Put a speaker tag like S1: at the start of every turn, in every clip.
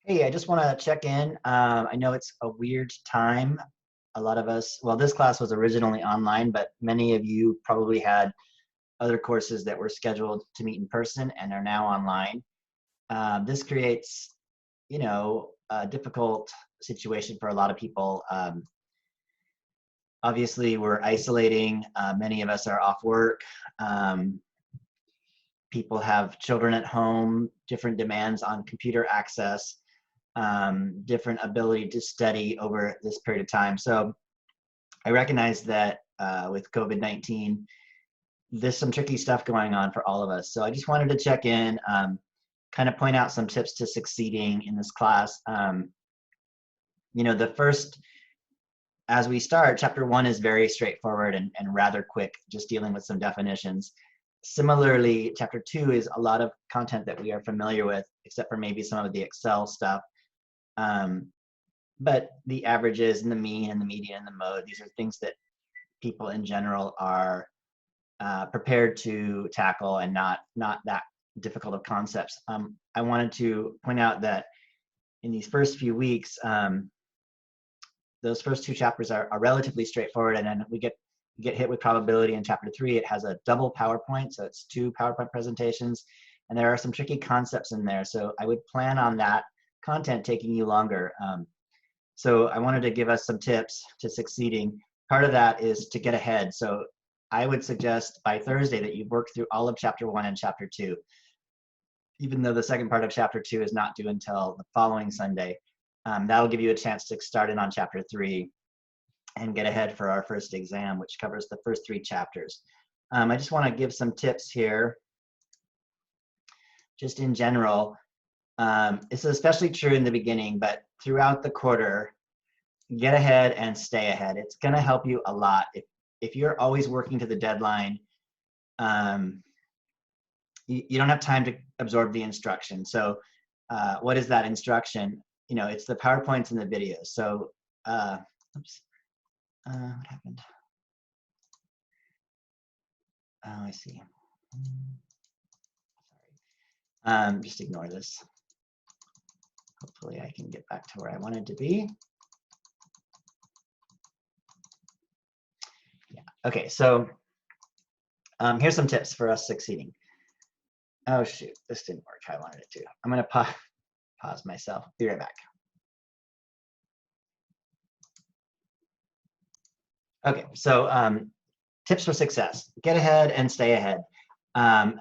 S1: Hey, I just want to check in. I know it's a weird time. A lot of us, well, this class was originally online, but many of you probably had other courses that were scheduled to meet in person and are now online. This creates, a difficult situation for a lot of people. Obviously, we're isolating. Many of us are off work. Um, People have children at home, different demands on computer access, different ability to study over this period of time. So I recognize that with COVID-19, there's some tricky stuff going on for all of us. So I just wanted to check in, kind of point out some tips to succeeding in this class. The first, as we start, chapter 1 is very straightforward and rather quick, just dealing with some definitions. Similarly, chapter 2 is a lot of content that we are familiar with, except for maybe some of the Excel stuff. But the averages and the mean and the median and the mode, these are things that people in general are prepared to tackle and not that difficult of concepts. I wanted to point out that in these first few weeks, those first 2 chapters are relatively straightforward, and then we get hit with probability in chapter 3. It has a double PowerPoint, so it's 2 PowerPoint presentations, and there are some tricky concepts in there. So I would plan on that content taking you longer. So I wanted to give us some tips to succeeding. Part of that is to get ahead. So I would suggest by Thursday that you work through all of chapter 1 and chapter 2, even though the second part of chapter 2 is not due until the following Sunday. That'll give you a chance to start in on chapter 3 and get ahead for our first exam, which covers the first 3 chapters. I just want to give some tips here, just in general. It's especially true in the beginning, but throughout the quarter, get ahead and stay ahead. It's going to help you a lot. If you're always working to the deadline, you don't have time to absorb the instruction. So what is that instruction? It's the PowerPoints and the videos. So, oops, what happened? Oh, I see. Sorry. Just ignore this. Hopefully I can get back to where I wanted to be. Yeah. Okay, so here's some tips for us succeeding. Oh shoot, this didn't work how I wanted it to. I'm gonna pause myself. Be right back. Okay, so tips for success. Get ahead and stay ahead.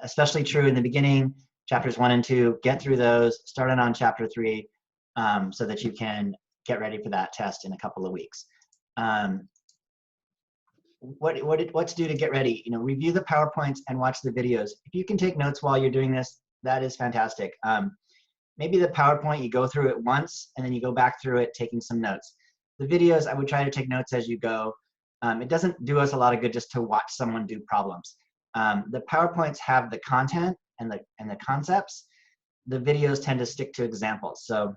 S1: Especially true in the beginning, chapters 1 and 2, get through those, start on chapter 3, so that you can get ready for that test in a couple of weeks. What to do to get ready? Review the PowerPoints and watch the videos. If you can take notes while you're doing this, that is fantastic. Maybe the PowerPoint, you go through it once and then you go back through it taking some notes. The videos, I would try to take notes as you go. It doesn't do us a lot of good just to watch someone do problems. The PowerPoints have the content and the concepts. The videos tend to stick to examples. So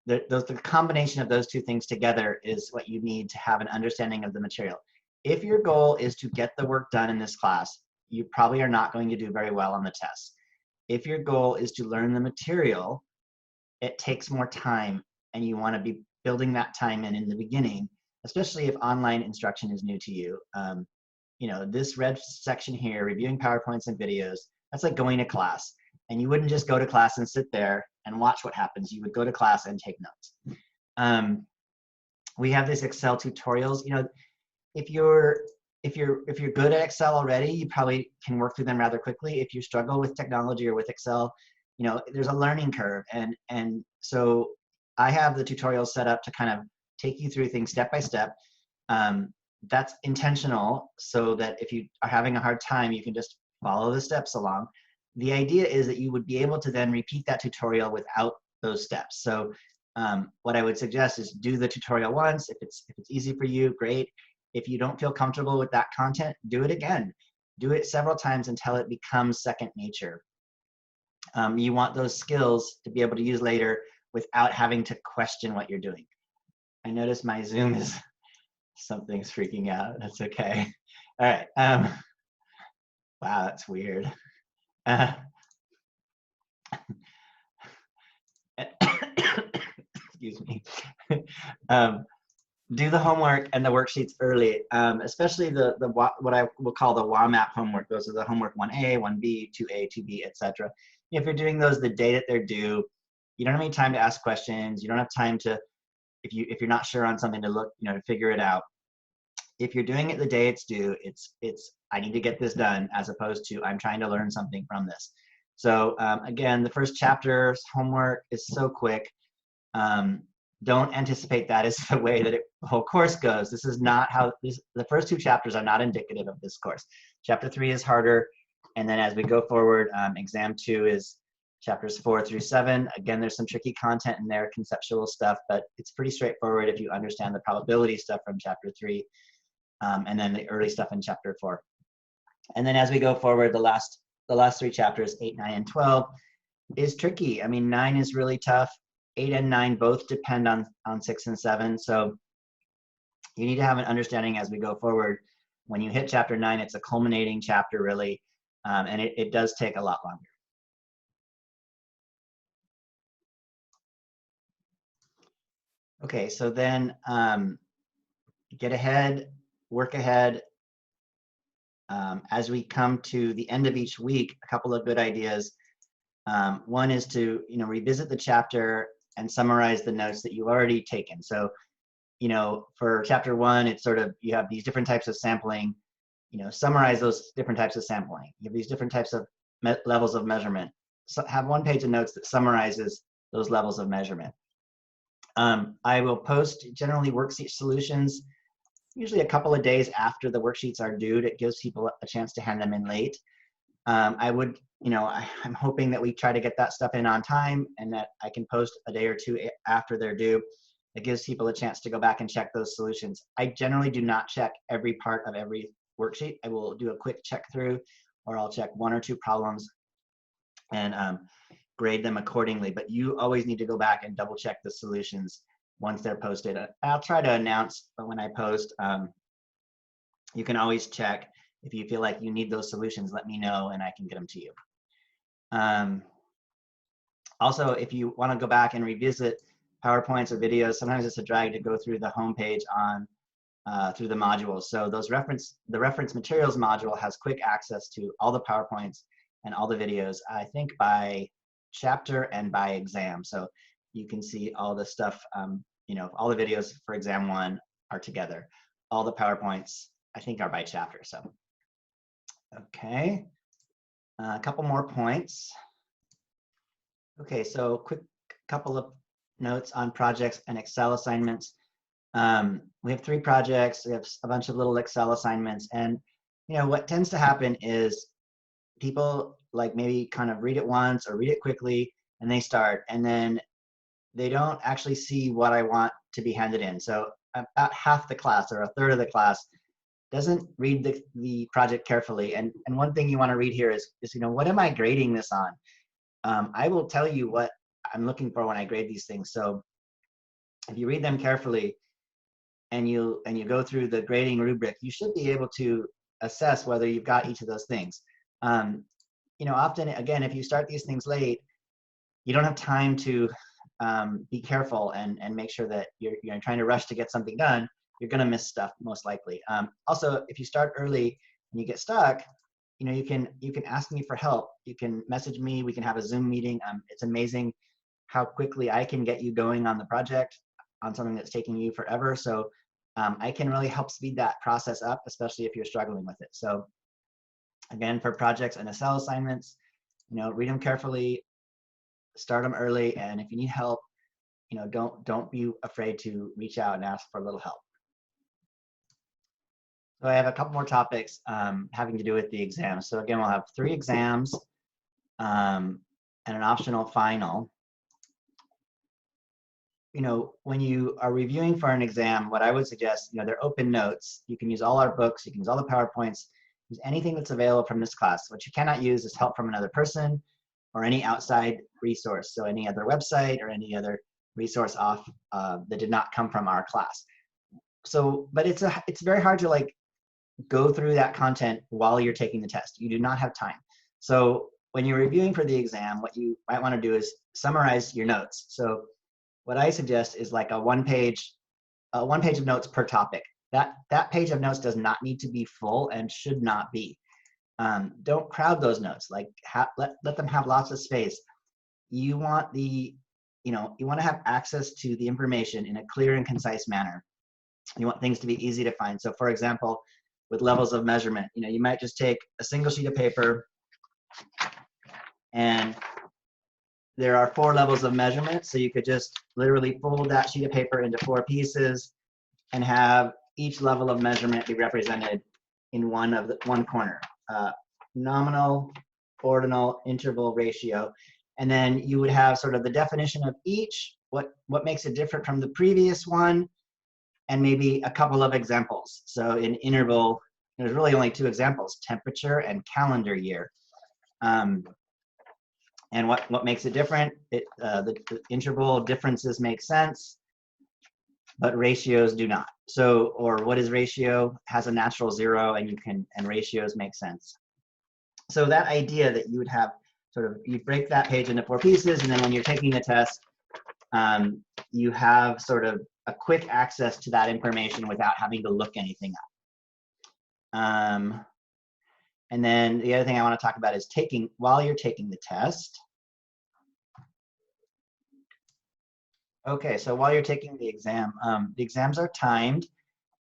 S1: the combination of those 2 things together is what you need to have an understanding of the material. If your goal is to get the work done in this class, you probably are not going to do very well on the test. If your goal is to learn the material, it takes more time, and you want to be building that time in the beginning, especially if online instruction is new to you. This red section here, reviewing PowerPoints and videos, that's like going to class. And you wouldn't just go to class and sit there and watch what happens. You would go to class and take notes. We have these Excel tutorials. If you're good at Excel already, you probably can work through them rather quickly. If you struggle with technology or with Excel, there's a learning curve. And so I have the tutorials set up to kind of take you through things step by step. That's intentional, so that if you are having a hard time, you can just follow the steps along. The idea is that you would be able to then repeat that tutorial without those steps. So what I would suggest is do the tutorial once. If it's easy for you, great. If you don't feel comfortable with that content, do it again. Do it several times until it becomes second nature. You want those skills to be able to use later without having to question what you're doing. I notice my Zoom is, something's freaking out. That's okay. All right. Wow, that's weird. excuse me. um, do the homework and the worksheets early, especially what I will call the WAMAP homework. Those are the homework 1A, 1B, 2A, 2B, etc. If you're doing those the day that they're due, you don't have any time to ask questions. You don't have time to, if you're not sure on something, to look, to figure it out. If you're doing it the day it's due, it's I need to get this done, as opposed to I'm trying to learn something from this. So again, the first chapter's homework is so quick. Don't anticipate that is the way that the whole course goes. This is not how the first two chapters are not indicative of this course. Chapter 3 is harder, and then as we go forward, exam 2 is chapters 4 through 7. Again, there's some tricky content in there, conceptual stuff, but it's pretty straightforward if you understand the probability stuff from chapter 3, and then the early stuff in chapter 4. And then as we go forward, the last 3 chapters, 8, 9, and 12, is tricky. I mean, 9 is really tough. 8 and 9 both depend on 6 and 7. So you need to have an understanding as we go forward. When you hit chapter 9, it's a culminating chapter, really, and it does take a lot longer. Okay, so then get ahead, work ahead. As we come to the end of each week, a couple of good ideas. One is to revisit the chapter and summarize the notes that you've already taken. So, for chapter 1, it's sort of, you have these different types of sampling. Summarize those different types of sampling. You have these different types of levels of measurement. So have one page of notes that summarizes those levels of measurement. I will post generally worksheet solutions usually a couple of days after the worksheets are due. It gives people a chance to hand them in late. I'm hoping that we try to get that stuff in on time, and that I can post a day or two after they're due. It gives people a chance to go back and check those solutions. I generally do not check every part of every worksheet. I will do a quick check through, or I'll check 1 or 2 problems and grade them accordingly. But you always need to go back and double check the solutions once they're posted. I'll try to announce when I post. You can always check. If you feel like you need those solutions, let me know and I can get them to you. Also, if you want to go back and revisit PowerPoints or videos, sometimes it's a drag to go through the homepage through the modules. So the reference materials module has quick access to all the PowerPoints and all the videos, I think by chapter and by exam. So you can see all the stuff, all the videos for exam 1 are together. All the PowerPoints, I think, are by chapter. So, okay, a couple more points. Okay, so quick couple of notes on projects and Excel assignments. We have 3 projects. We have a bunch of little Excel assignments, and what tends to happen is people maybe kind of read it once or read it quickly, and they start, and then they don't actually see what I want to be handed in. So about half the class, or a third of the class, doesn't read the project carefully. And one thing you want to read here is what am I grading this on? I will tell you what I'm looking for when I grade these things. So if you read them carefully and you go through the grading rubric, you should be able to assess whether you've got each of those things. Often, again, if you start these things late, you don't have time to be careful and make sure that you're trying to rush to get something done. You're going to miss stuff most likely. Also, if you start early and you get stuck, you can ask me for help. You can message me. We can have a Zoom meeting. It's amazing how quickly I can get you going on the project on something that's taking you forever. So I can really help speed that process up, especially if you're struggling with it. So again, for projects and Excel assignments, read them carefully, start them early, and if you need help, don't be afraid to reach out and ask for a little help. So I have a couple more topics having to do with the exams. So again, we'll have 3 exams and an optional final. When you are reviewing for an exam, what I would suggest, they're open notes. You can use all our books, you can use all the PowerPoints, use anything that's available from this class. What you cannot use is help from another person or any outside resource. So any other website or any other resource that did not come from our class. So, but it's very hard to go through that content while you're taking the test. You do not have time. So when you're reviewing for the exam, what you might want to do is summarize your notes. So what I suggest is like a one page of notes per topic. That page of notes does not need to be full and should not be. Don't crowd those notes. Like let them have lots of space. You want you want to have access to the information in a clear and concise manner. You want things to be easy to find. So for example, with levels of measurement, you might just take a single sheet of paper and there are 4 levels of measurement. So you could just literally fold that sheet of paper into 4 pieces and have each level of measurement be represented in one corner. Nominal, ordinal, interval, ratio. And then you would have sort of the definition of each, what makes it different from the previous one, and maybe a couple of examples. So in interval, there's really only 2 examples, temperature and calendar year. And what makes it different? The interval differences make sense, but ratios do not. So, or what is ratio? Has a natural 0, and ratios make sense. So that idea that you would have you break that page into 4 pieces, and then when you're taking the test, you have sort of a quick access to that information without having to look anything up. And then the other thing I want to talk about is while you're taking the test. Okay, so while you're taking the exams are timed,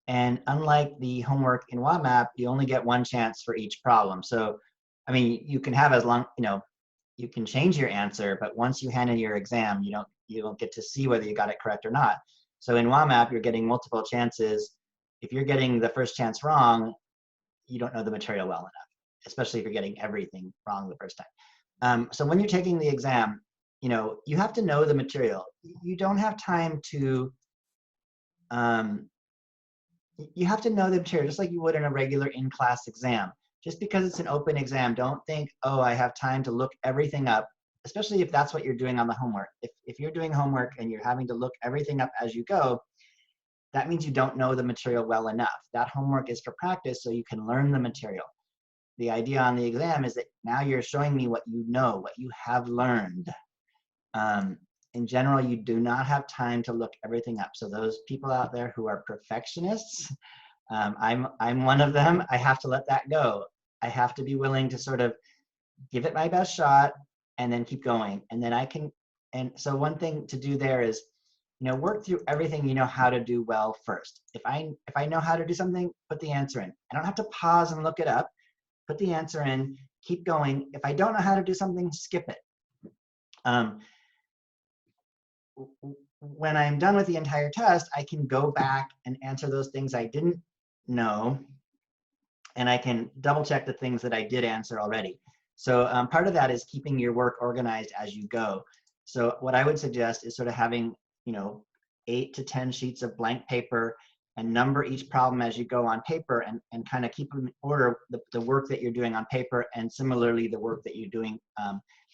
S1: and unlike the homework in WAMAP, you only get 1 chance for each problem. So, I mean, you can have you can change your answer, but once you hand in your exam, you don't get to see whether you got it correct or not. So in WAMAP, you're getting multiple chances. If you're getting the first chance wrong, you don't know the material well enough, especially if you're getting everything wrong the first time. So when you're taking the exam, you have to know the material. You don't have time to, you have to know the material just like you would in a regular in-class exam. Just because it's an open exam, don't think, oh, I have time to look everything up, especially if that's what you're doing on the homework. If you're doing homework and you're having to look everything up as you go, that means you don't know the material well enough. That homework is for practice so you can learn the material. The idea on the exam is that now you're showing me what you know, what you have learned. In general, you do not have time to look everything up. So those people out there who are perfectionists, I'm one of them. I have to let that go. I have to be willing to sort of give it my best shot and then keep going. And then and so one thing to do there is, work through everything you know how to do well first. If I know how to do something, put the answer in. I don't have to pause and look it up. Put the answer in, keep going. If I don't know how to do something, skip it. When I'm done with the entire test, I can go back and answer those things I didn't know, and I can double check the things that I did answer already. So part of that is keeping your work organized as you go. So what I would suggest is sort of having 8 to 10 sheets of blank paper and number each problem as you go on paper, and kind of keep in order the work that you're doing on paper, and similarly the work that you're doing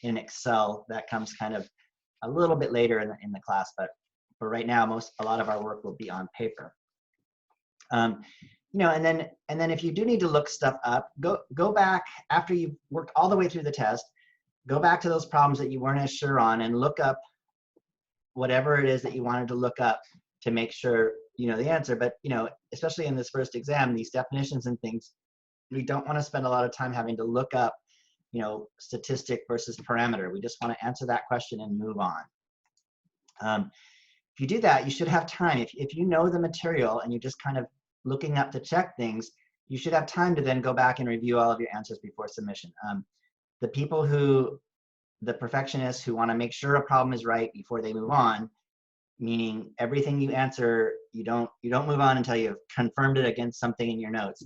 S1: in Excel. That comes kind of a little bit later in the class, but for right now, a lot of our work will be on paper. And then if you do need to look stuff up, go back after you've worked all the way through the test. Go back to those problems that you weren't as sure on and look up whatever it is that you wanted to look up to make sure you know the answer. But especially in this first exam, these definitions and things, we don't want to spend a lot of time having to look up statistic versus parameter. We just want to answer that question and move on. If you do that, you should have time. If you know the material and you're just kind of looking up to check things, you should have time to then go back and review all of your answers before submission. The perfectionists who want to make sure a problem is right before they move on, meaning everything you answer, you don't move on until you've confirmed it against something in your notes,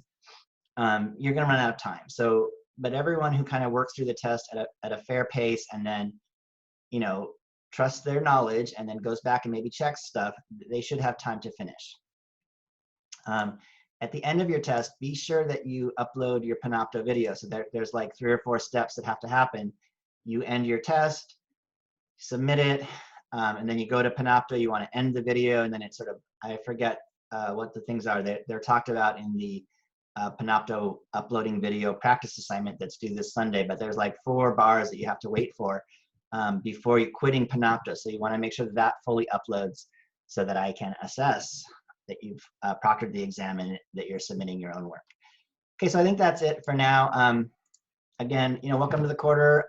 S1: you're going to run out of time. So, but everyone who kind of works through the test at a fair pace and then, trusts their knowledge and then goes back and maybe checks stuff, they should have time to finish. At the end of your test, be sure that you upload your Panopto video. So there's like 3 or 4 steps that have to happen. You end your test, submit it, and then you go to Panopto. You want to end the video, and then it's sort of, I forget what the things are. They're talked about in the Panopto uploading video practice assignment that's due this Sunday, but there's like 4 bars that you have to wait for. before you quitting Panopto. So you want to make sure that that fully uploads so that I can assess that you've proctored the exam and that you're submitting your own work. Okay, so I think that's it for now. Again, welcome to the quarter.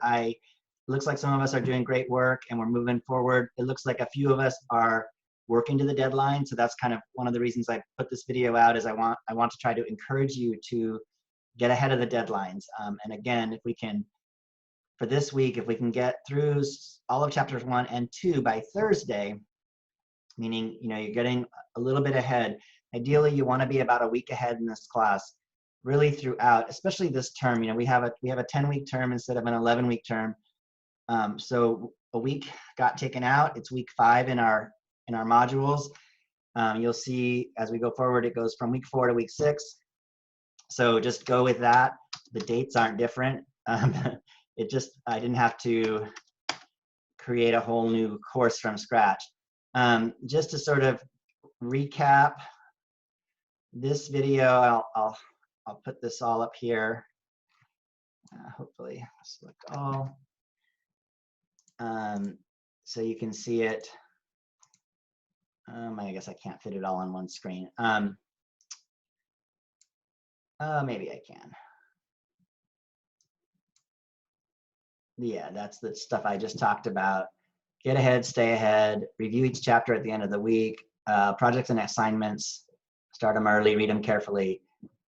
S1: Looks like some of us are doing great work and we're moving forward. It looks like a few of us are working to the deadline. So that's kind of one of the reasons I put this video out, is I want to try to encourage you to get ahead of the deadlines. And again, if we can, for this week, if we can get through all of chapters 1 and 2 by Thursday, meaning you're getting a little bit ahead. Ideally, you want to be about a week ahead in this class, really throughout, especially this term. We have a 10-week term instead of an 11-week term. So a week got taken out. It's week 5 in our modules. You'll see as we go forward, it goes from week 4 to week 6. So just go with that. The dates aren't different. I didn't have to create a whole new course from scratch. Just to sort of recap this video, I'll put this all up here. Hopefully select all. So you can see it. I guess I can't fit it all on one screen. Maybe I can. Yeah, that's the stuff I just talked about. Get ahead, stay ahead, review each chapter at the end of the week, projects and assignments, start them early, read them carefully.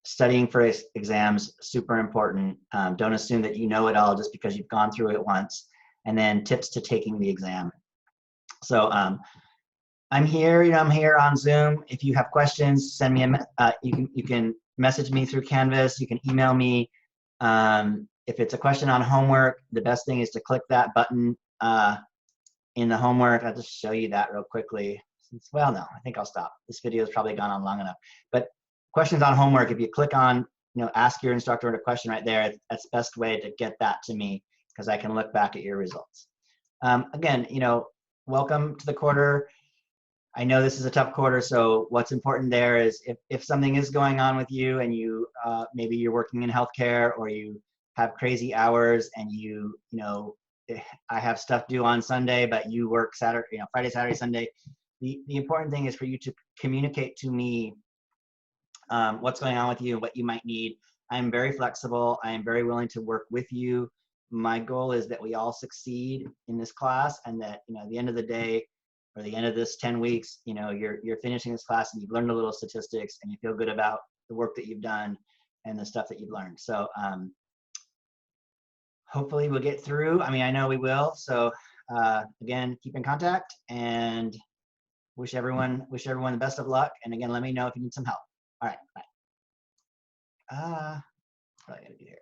S1: Studying for exams, super important. Don't assume that you know it all just because you've gone through it once. And then tips to taking the exam. So I'm here, I'm here on Zoom. If you have questions, send me you can message me through Canvas, you can email me. If it's a question on homework, the best thing is to click that button in the homework. I'll just show you that real quickly. Well, no, I think I'll stop. This video has probably gone on long enough. But questions on homework, if you click on, ask your instructor a question right there, that's the best way to get that to me, because I can look back at your results. Again, welcome to the quarter. I know this is a tough quarter, so what's important there is if something is going on with you and you maybe you're working in healthcare or you have crazy hours and I have stuff due on Sunday, but you work Saturday, Friday, Saturday, Sunday. The important thing is for you to communicate to me what's going on with you and what you might need. I'm very flexible. I am very willing to work with you. My goal is that we all succeed in this class, and that at the end of the day, or the end of this 10 weeks, you're finishing this class and you've learned a little statistics and you feel good about the work that you've done and the stuff that you've learned. So hopefully we'll get through. I know we will. So again, keep in contact and wish everyone the best of luck. And again, let me know if you need some help. All right, bye. What do I gotta do here?